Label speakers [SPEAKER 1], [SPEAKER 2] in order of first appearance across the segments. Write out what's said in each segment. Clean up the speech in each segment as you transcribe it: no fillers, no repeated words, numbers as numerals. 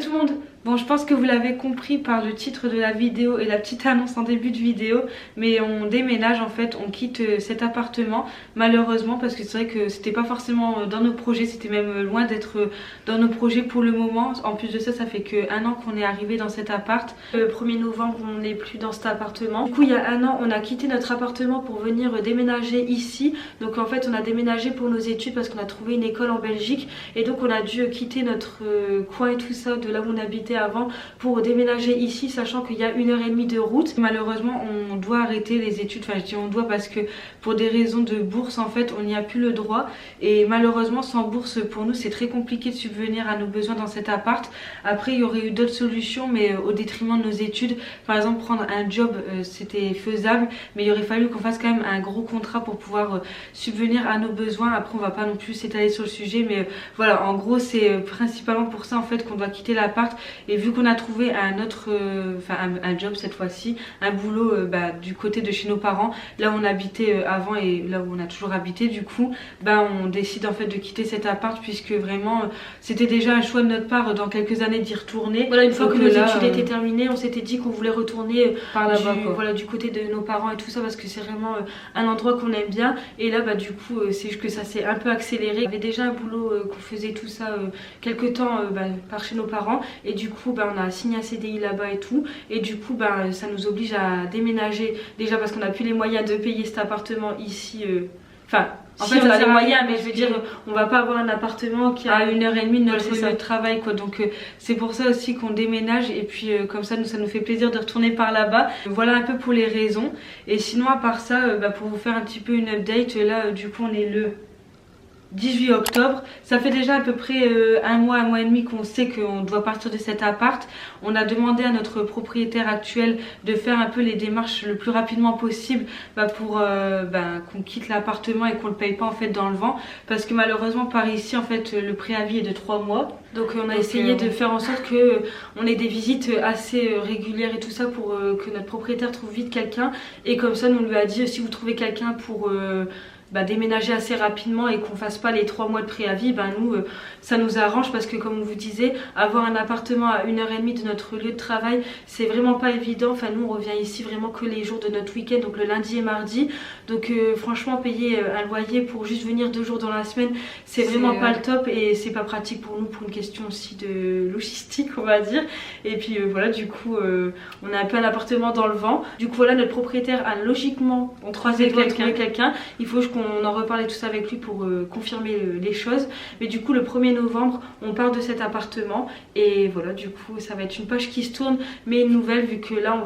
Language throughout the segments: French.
[SPEAKER 1] tout le monde. Bon, je pense que vous l'avez compris par le titre de la vidéo et la petite annonce en début de vidéo, mais on déménage en fait, on quitte cet appartement malheureusement parce que c'est vrai que c'était pas forcément dans nos projets, c'était même loin d'être dans nos projets pour le moment. En plus de ça, ça fait que 1 an qu'on est arrivé dans cet appart. Le 1er novembre, on n'est plus dans cet appartement. Du coup, il y a 1 an, on a quitté notre appartement pour venir déménager ici. Donc en fait, on a déménagé pour nos études parce qu'on a trouvé une école en Belgique et donc on a dû quitter notre coin et tout ça de là où on habitait avant pour déménager ici, sachant qu'il y a 1h30 de route. Malheureusement, on doit arrêter les études, enfin je dis on doit parce que pour des raisons de bourse en fait on n'y a plus le droit et malheureusement sans bourse pour nous c'est très compliqué de subvenir à nos besoins dans cet appart. Après il y aurait eu d'autres solutions mais au détriment de nos études, par exemple prendre un job c'était faisable, mais il aurait fallu qu'on fasse quand même un gros contrat pour pouvoir subvenir à nos besoins. Après on va pas non plus s'étaler sur le sujet, mais voilà, en gros c'est principalement pour ça en fait qu'on doit quitter l'appart. Et vu qu'on a trouvé un autre, un job cette fois-ci, un boulot du côté de chez nos parents, là où on habitait avant et là où on a toujours habité, du coup, on décide en fait de quitter cet appart puisque vraiment c'était déjà un choix de notre part dans quelques années d'y retourner. Voilà, une fois que nos études étaient terminées, on s'était dit qu'on voulait retourner par là-bas, voilà, du côté de nos parents et tout ça parce que c'est vraiment un endroit qu'on aime bien. Et là, du coup, c'est juste que ça s'est un peu accéléré. On avait déjà un boulot qu'on faisait tout ça quelques temps par chez nos parents et du coup on a signé un CDI là-bas et tout, et du coup ça nous oblige à déménager déjà parce qu'on n'a plus les moyens de payer cet appartement ici, en fait on a les moyens mais je veux dire on va pas avoir un appartement qui a 1h30 de notre lieu de travail quoi, donc c'est pour ça aussi qu'on déménage et puis comme ça nous fait plaisir de retourner par là-bas. Voilà un peu pour les raisons, et sinon à part ça pour vous faire un petit peu une update, là du coup on est le 18 octobre, ça fait déjà à peu près 1 mois et demi qu'on sait qu'on doit partir de cet appart. On a demandé à notre propriétaire actuel de faire un peu les démarches le plus rapidement possible pour qu'on quitte l'appartement et qu'on le paye pas en fait dans le vent, parce que malheureusement par ici en fait le préavis est de 3 mois. Donc on a essayé de faire en sorte que on ait des visites assez régulières et tout ça pour que notre propriétaire trouve vite quelqu'un, et comme ça nous on lui a dit si vous trouvez quelqu'un pour déménager assez rapidement et qu'on fasse pas les 3 mois de préavis, nous ça nous arrange parce que comme on vous disait, avoir un appartement à 1h30 de notre lieu de travail c'est vraiment pas évident. Enfin nous on revient ici vraiment que les jours de notre week-end, donc le lundi et mardi, donc franchement payer un loyer pour juste venir 2 jours dans la semaine c'est vraiment pas le top, et c'est pas pratique pour nous pour une question aussi de logistique on va dire. Et puis voilà, du coup on a un peu un appartement dans le vent. Du coup voilà, notre propriétaire a logiquement trouvé quelqu'un. Il faut qu'on en reparle et tout ça avec lui pour confirmer les choses. Mais du coup le 1er novembre on part de cet appartement, et voilà, du coup ça va être une page qui se tourne mais une nouvelle, vu que là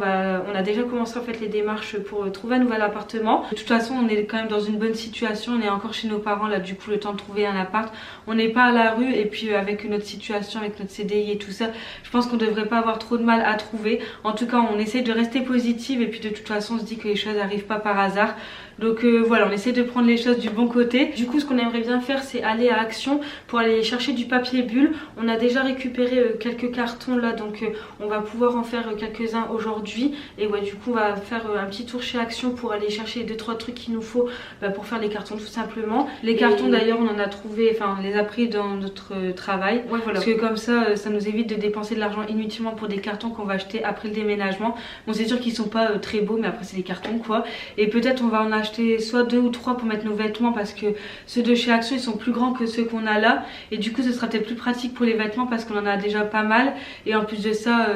[SPEAKER 1] on a déjà commencé en fait les démarches pour trouver un nouvel appartement. De toute façon on est quand même dans une bonne situation, on est encore chez nos parents là, du coup le temps de trouver un appart, on n'est pas à la rue, et puis avec notre situation avec notre CDI et tout ça, je pense qu'on devrait pas avoir trop de mal à trouver. En tout cas on essaie de rester positive, et puis de toute façon on se dit que les choses n'arrivent pas par hasard. Donc voilà, on essaie de prendre les choses du bon côté. Du coup ce qu'on aimerait bien faire c'est aller à Action pour aller chercher du papier bulle. On a déjà récupéré quelques cartons là, donc on va pouvoir en faire quelques-uns aujourd'hui. Et ouais, du coup on va faire un petit tour chez Action pour aller chercher 2-3 trucs qu'il nous faut pour faire les cartons tout simplement. Les cartons d'ailleurs on en a trouvé, enfin on les a pris dans notre travail, ouais, voilà. Parce que comme ça ça nous évite de dépenser de l'argent inutilement pour des cartons qu'on va acheter après le déménagement. Bon c'est sûr qu'ils sont pas très beaux, mais après c'est des cartons quoi. Et peut-être on va en acheter soit 2 ou 3 pour mettre nos vêtements, parce que ceux de chez Action ils sont plus grands que ceux qu'on a là, et du coup ce sera peut-être plus pratique pour les vêtements parce qu'on en a déjà pas mal. Et en plus de ça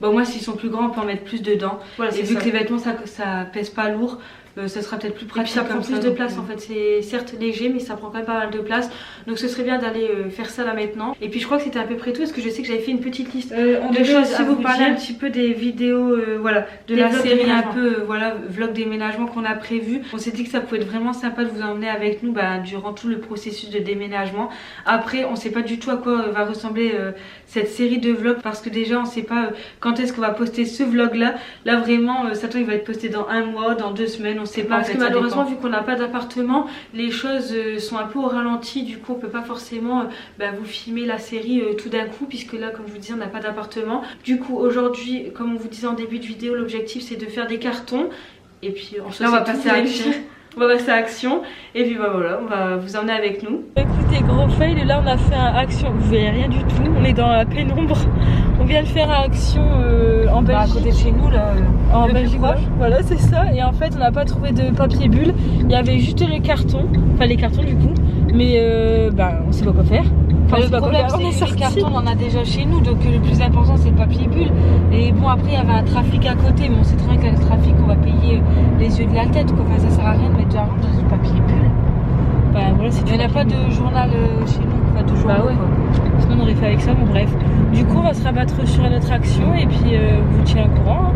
[SPEAKER 1] moi s'ils sont plus grands on peut en mettre plus dedans, voilà, et vu ça. Que les vêtements ça pèse pas lourd, ça sera peut-être plus pratique. Et puis ça prend plus de place en fait, c'est certes léger mais ça prend quand même pas mal de place, donc ce serait bien d'aller faire ça là maintenant. Et puis je crois que c'était à peu près tout, parce que je sais que j'avais fait une petite liste de choses à vous parler un petit peu des vidéos voilà, de la série un peu vlog déménagement qu'on a prévu. On s'est dit que ça pouvait être vraiment sympa de vous emmener avec nous durant tout le processus de déménagement. Après on sait pas du tout à quoi va ressembler cette série de vlogs, parce que déjà on sait pas quand est-ce qu'on va poster ce vlog là. Là vraiment Satan il va être posté dans 1 mois, dans 2 semaines, on sait pas. Parce que malheureusement vu qu'on n'a pas d'appartement, les choses sont un peu au ralenti, du coup on peut pas forcément vous filmer la série tout d'un coup, puisque là comme je vous disais on n'a pas d'appartement. Du coup aujourd'hui, comme on vous disait en début de vidéo, l'objectif c'est de faire des cartons, et puis on va passer à Action. On va passer à Action et puis bah voilà, on va vous emmener avec nous. Écoutez, gros fail, là on a fait un Action, vous voyez rien du tout, on est dans la pénombre. On vient de faire un Action en Belgique.
[SPEAKER 2] À côté de chez nous là,
[SPEAKER 1] en Belgique, voilà c'est ça. Et en fait on n'a pas trouvé de papier bulle, il y avait juste les cartons, enfin les cartons du coup, mais on sait pas quoi faire.
[SPEAKER 2] Enfin, le problème c'est que les cartons on en a déjà chez nous, donc le plus important c'est le papier bulle. Et bon après il y avait un trafic à côté, mais on sait très bien qu'avec le trafic on va payer les yeux de la tête quoi. Enfin ça sert à rien de mettre de l'argent dans du papier bulle.
[SPEAKER 1] Enfin, voilà,
[SPEAKER 2] il n'y en a pas de journal chez nous, pas de journal.
[SPEAKER 1] Bah ouais. Sinon on aurait fait avec ça, bon bref. Du coup on va se rabattre sur notre Action et puis vous tient au courant. Hein.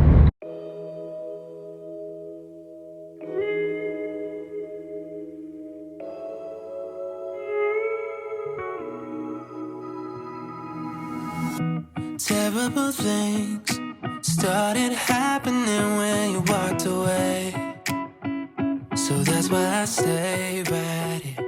[SPEAKER 3] Terrible things started happening when you walked away. So that's why I stay right here.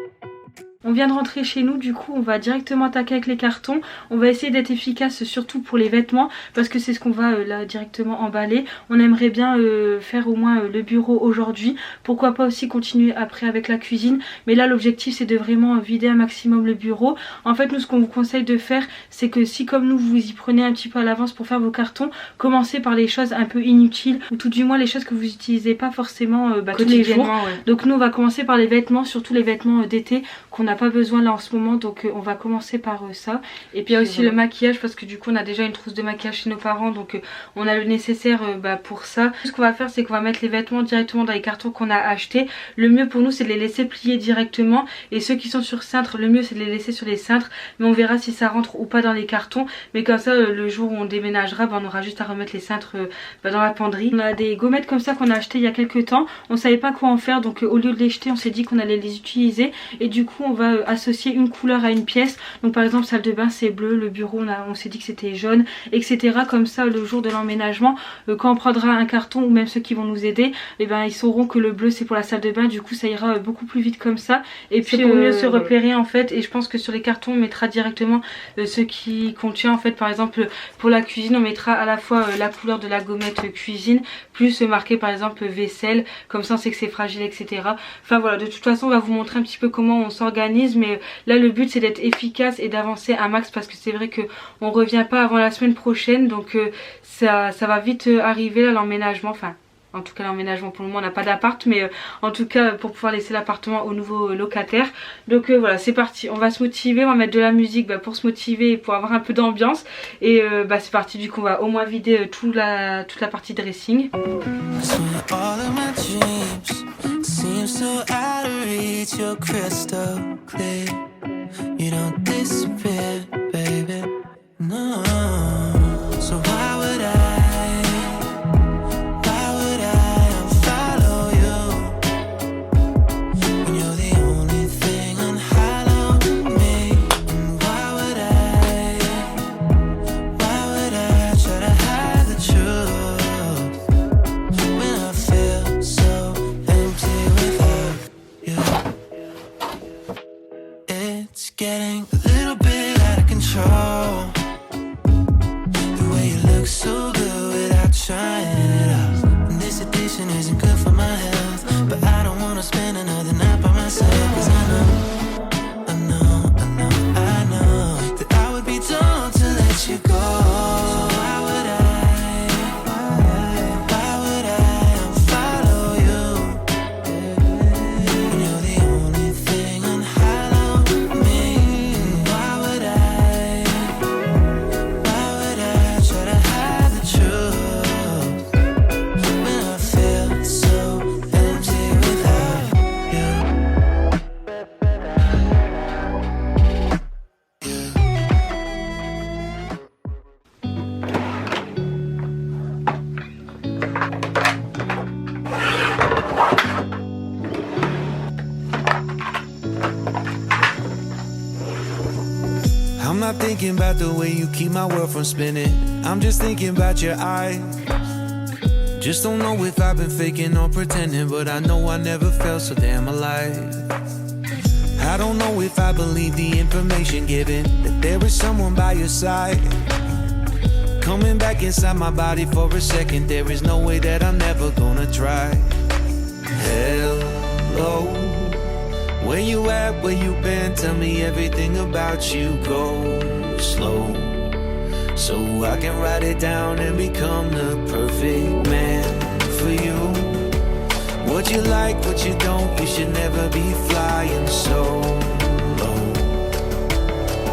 [SPEAKER 1] On vient de rentrer chez nous, du coup on va directement attaquer avec les cartons. On va essayer d'être efficace surtout pour les vêtements parce que c'est ce qu'on va là directement emballer. On aimerait bien faire au moins le bureau aujourd'hui. Pourquoi pas aussi continuer après avec la cuisine. Mais là l'objectif c'est de vraiment vider un maximum le bureau. En fait nous ce qu'on vous conseille de faire c'est que si comme nous vous y prenez un petit peu à l'avance pour faire vos cartons, commencez par les choses un peu inutiles ou tout du moins les choses que vous n'utilisez pas forcément tous les jours. Ouais. Donc nous on va commencer par les vêtements, surtout les vêtements d'été qu'on n'a pas besoin là en ce moment, donc on va commencer par ça. Et puis il y a aussi le maquillage parce que du coup on a déjà une trousse de maquillage chez nos parents, donc on a le nécessaire pour ça. Ce qu'on va faire c'est qu'on va mettre les vêtements directement dans les cartons qu'on a achetés. Le mieux pour nous c'est de les laisser plier directement, et ceux qui sont sur cintre, le mieux c'est de les laisser sur les cintres, mais on verra si ça rentre ou pas dans les cartons. Mais comme ça le jour où on déménagera, on aura juste à remettre les cintres dans la penderie. On a des gommettes comme ça qu'on a acheté il y a quelques temps, on savait pas quoi en faire, donc au lieu de les jeter on s'est dit qu'on allait les utiliser, et du coup on va associer une couleur à une pièce. Donc par exemple salle de bain c'est bleu, le bureau on s'est dit que c'était jaune, etc. Comme ça le jour de l'emménagement, quand on prendra un carton ou même ceux qui vont nous aider, et ils sauront que le bleu c'est pour la salle de bain. Du coup ça ira beaucoup plus vite comme ça, et puis pour mieux se repérer en fait. Et je pense que sur les cartons on mettra directement ce qui contient en fait. Par exemple pour la cuisine on mettra à la fois la couleur de la gommette cuisine plus marqué par exemple vaisselle, comme ça on sait que c'est fragile, etc. Enfin voilà, de toute façon on va vous montrer un petit peu comment on s'organise, mais là le but c'est d'être efficace et d'avancer un max parce que c'est vrai que on revient pas avant la semaine prochaine, donc ça va vite arriver là l'emménagement. Enfin en tout cas l'emménagement, pour le moment on n'a pas d'appart, mais en tout cas pour pouvoir laisser l'appartement au nouveau locataire. Donc voilà c'est parti, on va se motiver, on va mettre de la musique pour se motiver et pour avoir un peu d'ambiance. Et c'est parti, du coup on va au moins vider toute la partie dressing.
[SPEAKER 3] Getting a little bit out of control. The way you look so good without trying it out. And this addiction isn't good for my health, but I don't wanna spend another night by myself. Cause I know that I would be dumb to let you go. So why would I unfollow you when you're the only thing on high low? I'm not thinking about the way you keep my world from spinning. I'm just thinking about your eyes. Just don't know if I've been faking or pretending, but I know I never felt so damn alive. I don't know if I believe the information given, that there is someone by your side. Coming back inside my body for a second, there is no way that I'm never gonna try. Hell Hello, where you at, where you been? Tell me everything about you. Go slow, so I can write it down and become the perfect man for you. What you like, what you don't, you should never be flying so low.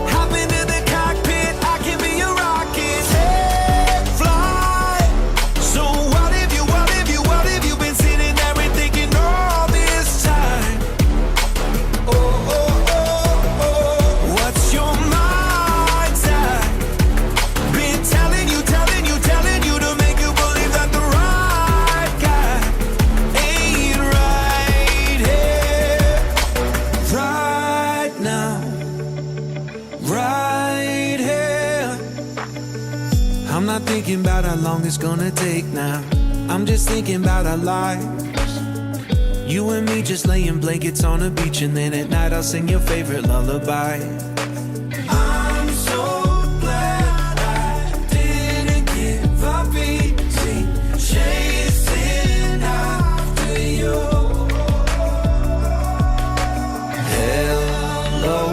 [SPEAKER 3] Hop into the cockpit, I can be your rocket. Hey, fly. So what have you been sitting there and thinking all this time? Oh, oh, oh, oh. What's your mind's at? Been telling you to make you believe that the right guy ain't right here, right now, right here. I'm not thinking about how long it's gonna take now. I'm just thinking about our lives. You and me just laying blankets on the beach, and then at night I'll sing your favorite lullaby. I'm so glad I didn't give up easy, chasing after you. Hello,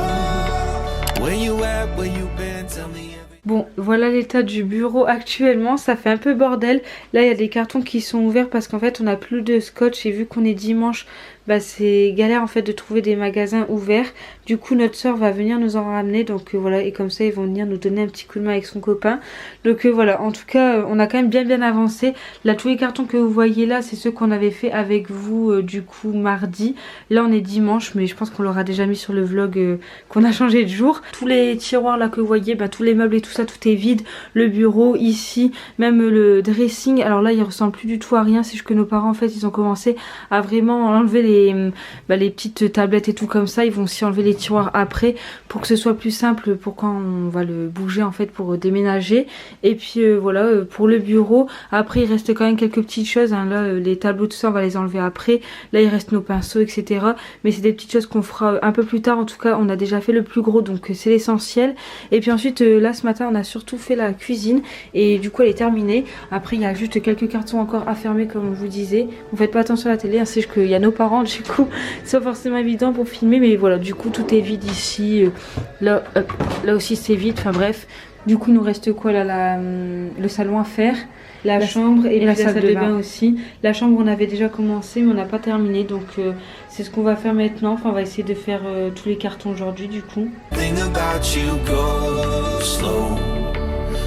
[SPEAKER 3] where you at, where you been, tell me everything.
[SPEAKER 1] Bon, voilà l'état du bureau actuellement, ça fait un peu bordel. Là, il y a des cartons qui sont ouverts parce qu'en fait, on n'a plus de scotch et vu qu'on est dimanche, bah c'est galère en fait de trouver des magasins ouverts. Du coup, notre soeur va venir nous en ramener, donc voilà, et comme ça, ils vont venir nous donner un petit coup de main avec son copain. Donc voilà, en tout cas, on a quand même bien avancé. Là, tous les cartons que vous voyez là, c'est ceux qu'on avait fait avec vous du coup mardi. Là, on est dimanche, mais je pense qu'on l'aura déjà mis sur le vlog qu'on a changé de jour. Tous les tiroirs là que vous voyez, bah tous les meubles et tout ça, tout est vide. Le bureau ici, même le dressing, alors là il ressemble plus du tout à rien. C'est juste que nos parents en fait ils ont commencé à vraiment enlever les petites tablettes et tout comme ça. Ils vont aussi enlever les tiroirs après pour que ce soit plus simple pour quand on va le bouger en fait pour déménager. Et puis voilà pour le bureau. Après il reste quand même quelques petites choses hein. Là les tableaux tout ça on va les enlever après. Là il reste nos pinceaux etc. Mais c'est des petites choses qu'on fera un peu plus tard. En tout cas on a déjà fait le plus gros donc c'est l'essentiel. Et puis ensuite là ce matin on a surtout fait la cuisine et du coup elle est terminée. Après il y a juste quelques cartons encore à fermer comme je vous disais. Vous faites pas attention à la télé hein. C'est juste qu'il y a nos parents du coup c'est pas forcément évident pour filmer, mais voilà du coup tout est vide ici. Là aussi c'est vide, enfin bref. Du coup il nous reste quoi là, le salon à faire, la chambre et la salle de bain aussi. La chambre on avait déjà commencé mais on n'a pas terminé, donc c'est ce qu'on va faire maintenant. Enfin on va essayer de faire tous les cartons aujourd'hui du coup.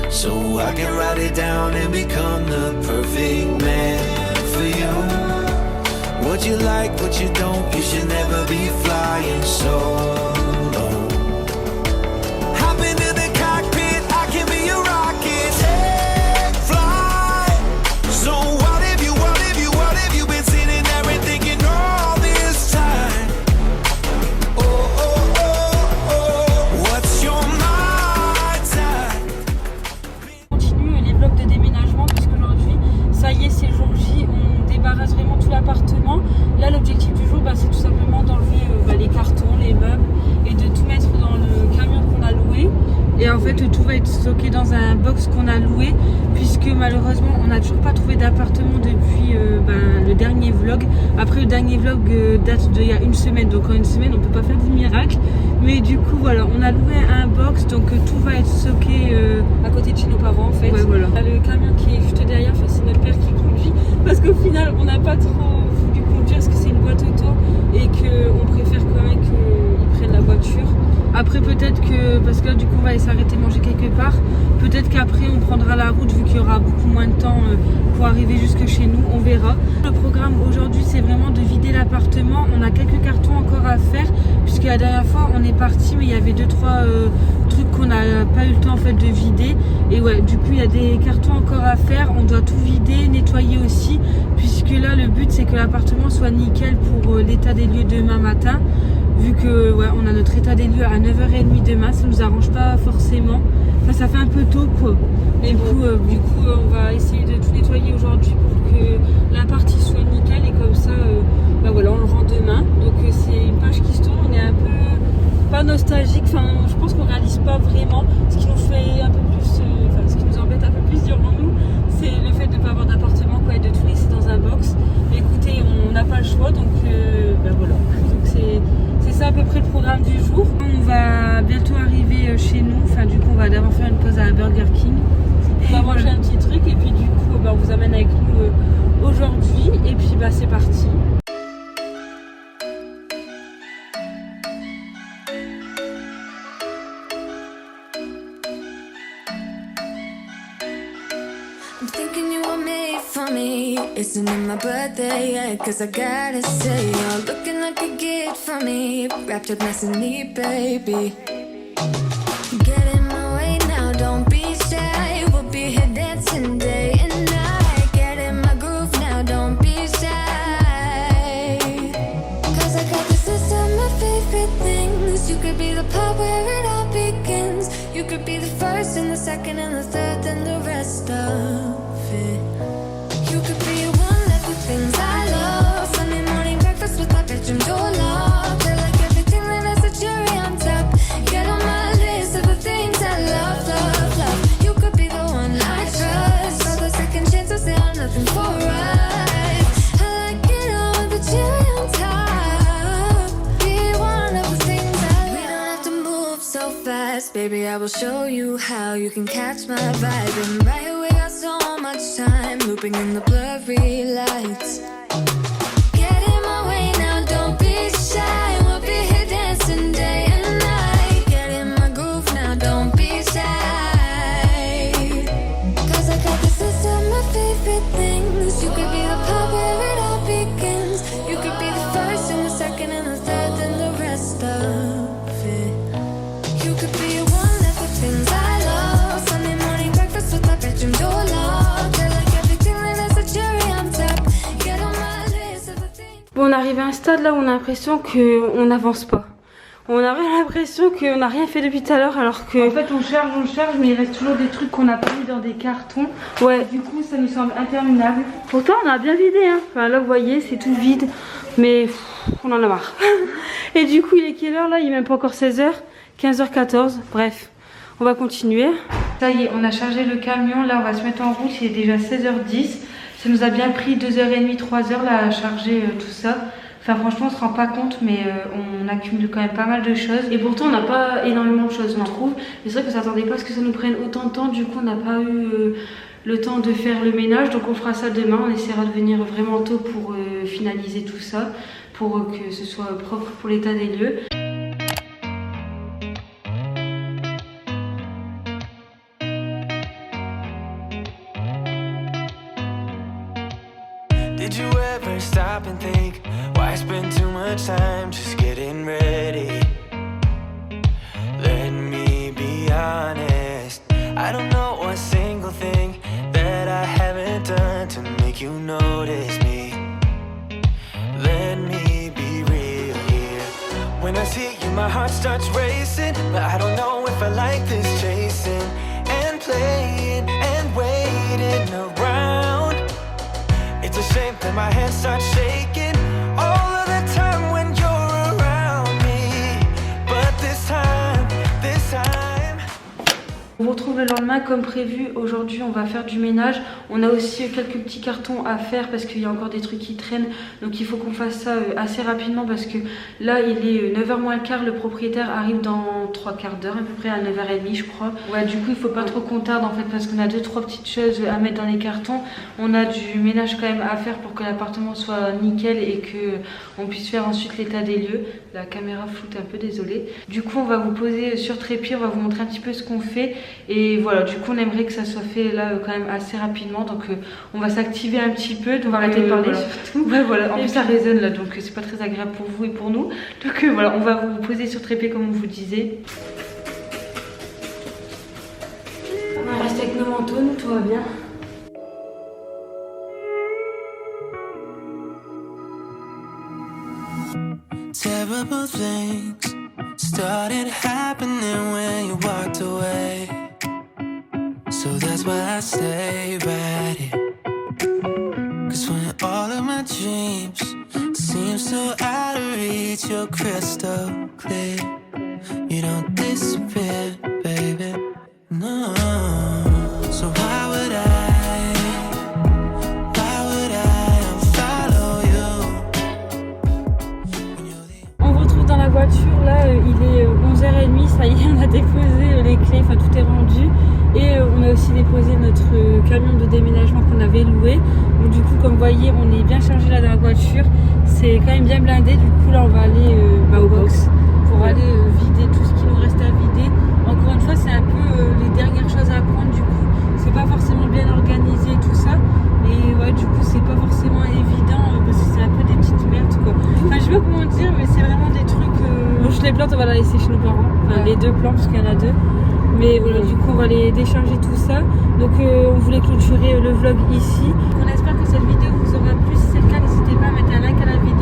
[SPEAKER 3] So I can write it down and become the perfect man for you. What you like, what you don't, you should never be flying so low. Hop into the cockpit, I can be your rocket. Hey, fly. So what have you been sitting there and thinking all this time? Oh, oh, oh, oh, what's your mind's at?
[SPEAKER 2] On continue les blocs de déménagement puisqu'aujourd'hui, ça y est, c'est le jour J, on débarrasse vraiment tout l'appartement. Là, l'objectif du jour, c'est tout simplement d'enlever les cartons, les meubles et de tout mettre dans le camion qu'on a loué. Et en fait, tout va être stocké dans un box qu'on a loué puisque malheureusement, on n'a toujours pas trouvé d'appartement depuis le dernier vlog. Après, le dernier vlog date d'il y a une semaine, donc en une semaine, on peut pas faire des miracles. Mais du coup, voilà, on a loué un box, donc tout va être stocké à côté de chez nos parents en fait. Ouais, voilà. Le camion qui est juste derrière, c'est notre père qui conduit parce qu'au final, on n'a pas trop voulu conduire parce que c'est une boîte auto et qu'on préfère quand même qu'ils prennent la voiture. Après peut-être que, parce que là du coup on va aller s'arrêter manger quelque part, peut-être qu'après on prendra la route vu qu'il y aura beaucoup moins de temps pour arriver jusque chez nous, on verra. Le programme aujourd'hui c'est vraiment de vider l'appartement. On a quelques cartons encore à faire puisque la dernière fois on est parti mais il y avait 2-3 trucs qu'on n'a pas eu le temps en fait de vider. Et ouais du coup il y a des cartons encore à faire, on doit tout vider, nettoyer aussi puisque là le but c'est que l'appartement soit nickel pour l'état des lieux demain matin. Vu que ouais, on a notre état des lieux à 9h30 demain, ça nous arrange pas forcément. Enfin, ça fait un peu tôt quoi. Mais bon, du coup, on va essayer de tout nettoyer aujourd'hui pour que la partie soit nickel et comme ça, voilà, on le rend demain. Donc c'est une page qui se tourne, on est un peu pas nostalgique. Enfin, je pense qu'on réalise pas vraiment. Ce qui nous fait un peu plus, ce qui nous embête un peu plus, dirons-nous, c'est le fait de ne pas avoir d'appartement quoi, et de tout laisser dans un box. Mais écoutez, on n'a pas le choix, donc d'avoir fait une pause à un Burger King. On va manger un petit truc et puis du coup on vous amène avec nous aujourd'hui et puis c'est parti.
[SPEAKER 3] I'm thinking you were made for me. Isn't it my birthday yet? Cause I gotta say, you're looking like a gift for me. Wrapped up nice and neat, baby. Get in my way now, don't be shy. We'll be here dancing day and night. Get in my groove now, don't be shy. Cause I got this list of my favorite things. You could be the part where it all begins. You could be the first and the second and the third and the rest of it. You could be one of the things I love. Sunday morning breakfast with my bedroom door locked. I like everything that has a cherry on top. Get on my list of the things I love, love, love. You could be the one I trust. All the second chances, they are nothing for us. I like it all with the cherry on top. Be one of the things I love. We don't have to move so fast, baby, I will show you how you can catch my vibe. And right here we got so much time, looping in the blurry lights. Get in my way now, don't be shy. We'll be here dancing day and night. Get in my groove now, don't be shy. Cause I got this list of my favorite things. You could be the part where it all begins. You could be the first and the second and the third and the rest of it. You could be one of the things I love. Sunday morning breakfast with my bedroom door locked. I like everything that has a cherry on top. Get on my list of the things.
[SPEAKER 2] Bon, on arrive à un stade là où on a l'impression qu'on n'avance pas. On a l'impression qu'on n'a rien fait depuis tout à l'heure alors que...
[SPEAKER 1] En fait on charge mais il reste toujours des trucs qu'on n'a pas mis dans des cartons.
[SPEAKER 2] Ouais.
[SPEAKER 1] Du coup ça nous semble interminable.
[SPEAKER 2] Pourtant on a bien vidé hein. Enfin là vous voyez c'est tout vide. Mais on en a marre. Et du coup il est quelle heure là? Il est même pas encore 16h. 15h14. Bref. On va continuer.
[SPEAKER 1] Ça y est, on a chargé le camion. Là on va se mettre en route. Il est déjà 16h10. Ça nous a bien pris 2h30, 3h là à charger tout ça. Enfin franchement on se rend pas compte mais on accumule quand même pas mal de choses. Et pourtant on n'a pas énormément de choses on trouve. Mais c'est vrai qu'on s'attendait pas à ce que ça nous prenne autant de temps. Du coup on n'a pas eu le temps de faire le ménage. Donc on fera ça demain. On essaiera de venir vraiment tôt pour finaliser tout ça. Pour que ce soit propre pour l'état des lieux.
[SPEAKER 3] Did you ever stop and think why spend too much time just getting ready? Let me be honest, I don't know a single thing that I haven't done to make you notice me. Let me be real here. When I see you my heart starts racing, but I don't know if I like this chasing and playing and waiting around. It's a shame that my hands start shaking all of the time when you're around me. But this time,
[SPEAKER 1] On vous retrouve le lendemain comme prévu. Aujourd'hui on va faire du ménage. On a aussi quelques petits cartons à faire parce qu'il y a encore des trucs qui traînent. Donc il faut qu'on fasse ça assez rapidement parce que là il est 9h moins le quart. Le propriétaire arrive dans 3 quarts d'heure à peu près, à 9h30 je crois. Ouais du coup il faut pas trop qu'on tarde en fait parce qu'on a 2-3 petites choses à mettre dans les cartons. On a du ménage quand même à faire pour que l'appartement soit nickel et que on puisse faire ensuite l'état des lieux. La caméra floute un peu, désolée. Du coup on va vous poser sur trépied, on va vous montrer un petit peu ce qu'on fait. Et voilà, du coup on aimerait que ça soit fait là quand même assez rapidement. Donc on va s'activer un petit peu, donc on va arrêter de parler voilà. Surtout. Ouais voilà, en plus ça résonne là, donc c'est pas très agréable pour vous et pour nous. Donc voilà, on va vous poser sur trépied comme on vous disait.
[SPEAKER 2] On reste avec nos manteaux, nous tout va bien.
[SPEAKER 3] terrible things started happening when you walked away. So that's why I stay right here. Cause when all of my dreams seem so out of reach, you're crystal clear. You don't disappear, baby, no. So why would I follow you?
[SPEAKER 2] On retrouve dans la voiture, là il est 11h30, ça y est on a déposé les clés, enfin tout est rendu. camion de déménagement qu'on avait loué. Donc du coup, comme vous voyez, on est bien chargé là dans la voiture. C'est quand même bien blindé. Du coup, là, on va aller au box pour aller vider tout ce qui nous reste à vider. Encore une fois, c'est un peu les dernières choses à prendre. Du coup, c'est pas forcément bien organisé tout ça. Et ouais, du coup, c'est pas forcément évident parce que c'est un peu des petites merdes quoi. Enfin, je sais pas comment dire, mais c'est vraiment des trucs. Juste les plantes, on va les laisser chez nos parents. Enfin, les 2 plantes, parce qu'il y en a 2. Mais voilà, du coup, on va les décharger tout ça. Donc, on voulait clôturer le vlog ici. On espère que cette vidéo vous aura plu. Si c'est le cas, n'hésitez pas à mettre un like à la vidéo.